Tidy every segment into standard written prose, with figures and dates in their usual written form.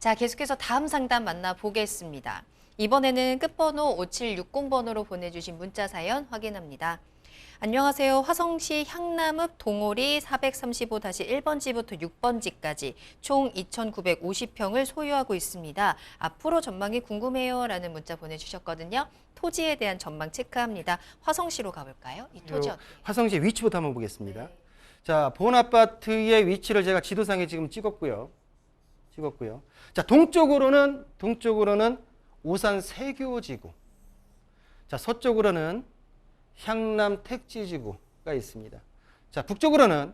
자, 계속해서 다음 상담 만나보겠습니다. 이번에는 끝번호 5760번으로 보내주신 문자 사연 확인합니다. 안녕하세요. 화성시 향남읍 동오리 435-1번지부터 6번지까지 총 2,950평을 소유하고 있습니다. 앞으로 전망이 궁금해요 라는 문자 보내주셨거든요. 토지에 대한 전망 체크합니다. 화성시로 가볼까요? 이 토지 어때요? 화성시 위치부터 한번 보겠습니다. 네. 자, 본 아파트의 위치를 제가 지도상에 지금 찍었고요. 자, 동쪽으로는 오산 세교지구. 자, 서쪽으로는 향남 택지지구가 있습니다. 자, 북쪽으로는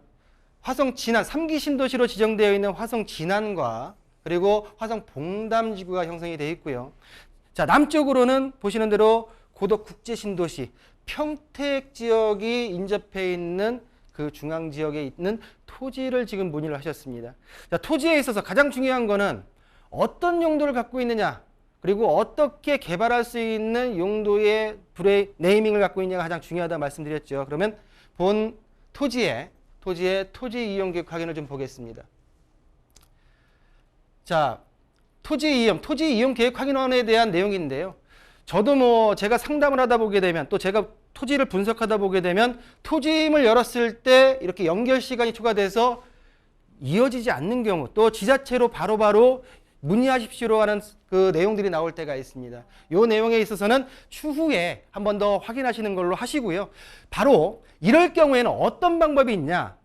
화성 진안 3기 신도시로 지정되어 있는 화성 진안과 그리고 화성 봉담지구가 형성이 되어 있고요. 자, 남쪽으로는 보시는 대로 고덕 국제 신도시 평택 지역이 인접해 있는 그 중앙 지역에 있는 토지를 지금 문의를 하셨습니다. 자, 토지에 있어서 가장 중요한 거는 어떤 용도를 갖고 있느냐, 그리고 어떻게 개발할 수 있는 용도의 네이밍을 갖고 있느냐가 가장 중요하다 말씀드렸죠. 그러면 본 토지의 토지 이용 계획 확인을 좀 보겠습니다. 자, 토지 이용 계획 확인원에 대한 내용인데요. 저도 제가 상담을 하다 보게 되면 또 제가 토지를 분석하다 보게 되면 토지임을 열었을 때 이렇게 연결 시간이 초과돼서 이어지지 않는 경우 또 지자체로 바로바로 문의하십시오로 하는 그 내용들이 나올 때가 있습니다. 이 내용에 있어서는 추후에 한 번 더 확인하시는 걸로 하시고요. 바로 이럴 경우에는 어떤 방법이 있냐?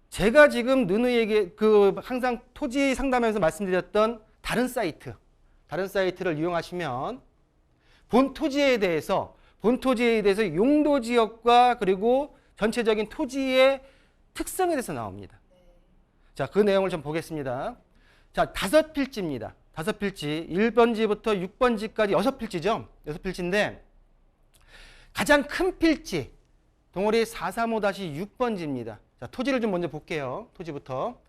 제가 지금 누누이에게 항상 토지 상담에서 말씀드렸던 다른 사이트를 이용하시면 본 토지에 대해서 용도 지역과 그리고 전체적인 토지의 특성에 대해서 나옵니다. 자, 그 내용을 좀 보겠습니다. 자, 5필지입니다. 5필지. 1번지부터 6번지까지 6필지죠. 6필지인데 가장 큰 필지 동호리 435-6번지입니다. 자, 토지를 좀 먼저 볼게요. 토지부터.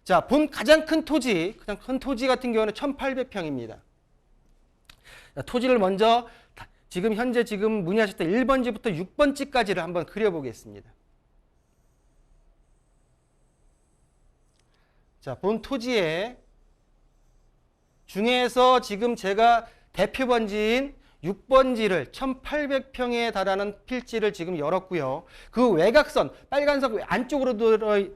자, 본 가장 큰 토지 같은 경우는 1,800평입니다. 자, 토지를 먼저 현재 문의하셨던 1번지부터 6번지까지를 한번 그려보겠습니다. 자, 본 토지의 중에서 지금 제가 대표 번지인 6번지를 1,800평에 달하는 필지를 지금 열었고요. 그 외곽선 빨간색 안쪽으로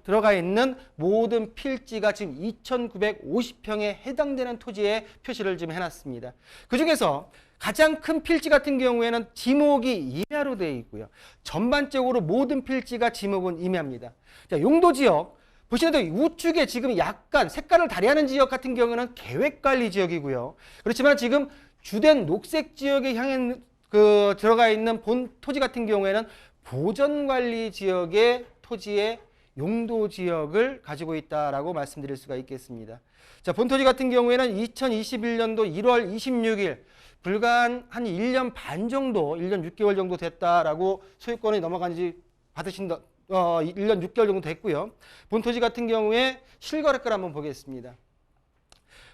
들어가 있는 모든 필지가 지금 2,950평에 해당되는 토지에 표시를 지금 해놨습니다. 그 중에서 가장 큰 필지 같은 경우에는 지목이 임야로 되어 있고요. 전반적으로 모든 필지가 지목은 임야입니다. 자, 용도지역 보시는 대로 우측에 지금 약간 색깔을 다리하는 지역 같은 경우는 계획관리 지역이고요. 그렇지만 지금 주된 녹색 지역에 향해 들어가 있는 본 토지 같은 경우에는 보전관리 지역의 토지의 용도 지역을 가지고 있다라고 말씀드릴 수가 있겠습니다. 자, 본 토지 같은 경우에는 2021년도 1월 26일 불과 한 1년 반 정도, 1년 6개월 정도 됐다라고 소유권이 넘어간 지 1년 6개월 정도 됐고요. 본 토지 같은 경우에 실거래가를 한번 보겠습니다.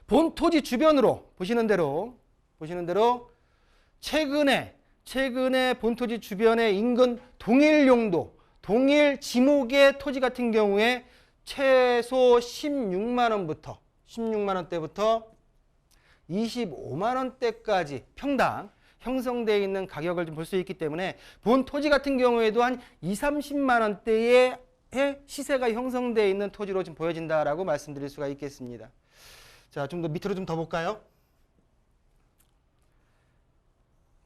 본 토지 주변으로 보시는 대로 최근에 본 토지 주변에 인근 동일 용도, 동일 지목의 토지 같은 경우에 최소 16만 원대부터 25만 원대까지 평당 형성되어 있는 가격을 좀 볼 수 있기 때문에 본 토지 같은 경우에도 한 20-30만 원대의 시세가 형성되어 있는 토지로 좀 보여진다라고 말씀드릴 수가 있겠습니다. 자, 좀 더 밑으로 좀 더 볼까요?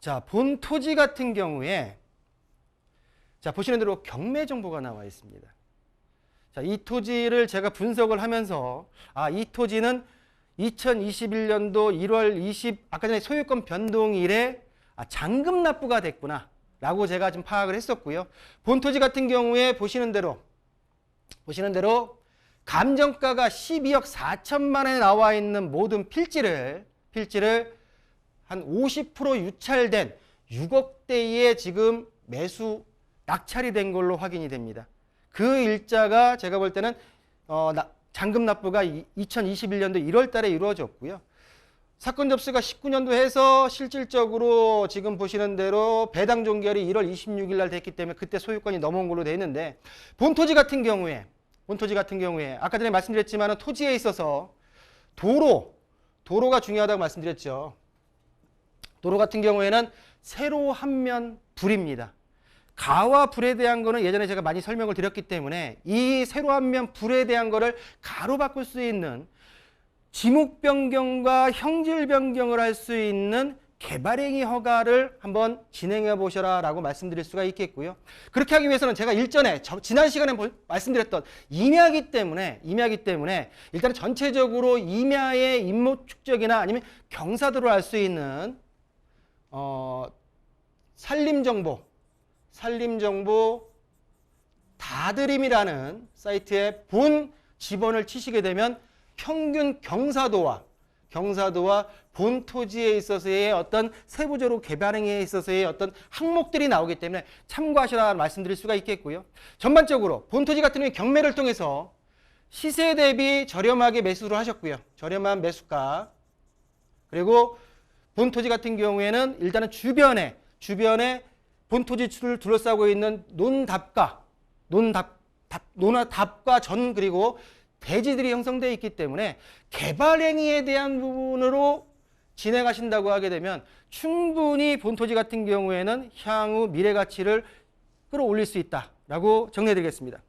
자, 본 토지 같은 경우에 자, 보시는 대로 경매 정보가 나와 있습니다. 자, 이 토지를 제가 분석을 하면서 이 토지는 2021년도 1월 20 아까 전에 소유권 변동일에 잔금 납부가 됐구나 라고 제가 좀 파악을 했었고요. 본 토지 같은 경우에 보시는 대로 감정가가 12억 4천만 원에 나와 있는 모든 필지를 한 50% 유찰된 6억대에 지금 매수 낙찰이 된 걸로 확인이 됩니다. 그 일자가 제가 볼 때는 잔금 납부가 2021년도 1월 달에 이루어졌고요. 사건 접수가 19년도 해서 실질적으로 지금 보시는 대로 배당 종결이 1월 26일 날 됐기 때문에 그때 소유권이 넘어온 걸로 되어 있는데 본 토지 같은 경우에 아까 전에 말씀드렸지만 토지에 있어서 도로가 중요하다고 말씀드렸죠. 도로 같은 경우에는 세로 한 면 불입니다. 가와 불에 대한 거는 예전에 제가 많이 설명을 드렸기 때문에 이 세로 한 면 불에 대한 거를 가로 바꿀 수 있는 지목 변경과 형질 변경을 할 수 있는 개발행위 허가를 한번 진행해 보셔라 라고 말씀드릴 수가 있겠고요. 그렇게 하기 위해서는 제가 일전에 지난 시간에 말씀드렸던 임야이기 때문에 일단은 전체적으로 임야의 임목 축적이나 아니면 경사도를 알 수 있는 산림정보 다드림이라는 사이트에 본 지번을 치시게 되면 평균 경사도와 본 토지에 있어서의 어떤 세부적으로 개발행위에 있어서의 어떤 항목들이 나오기 때문에 참고하시라 말씀드릴 수가 있겠고요. 전반적으로 본 토지 같은 경우에 경매를 통해서 시세 대비 저렴하게 매수를 하셨고요. 저렴한 매수가. 그리고 본 토지 같은 경우에는 일단은 주변에 본 토지를 둘러싸고 있는 논답과 전 그리고 대지들이 형성되어 있기 때문에 개발행위에 대한 부분으로 진행하신다고 하게 되면 충분히 본 토지 같은 경우에는 향후 미래 가치를 끌어올릴 수 있다라고 정리해 드리겠습니다.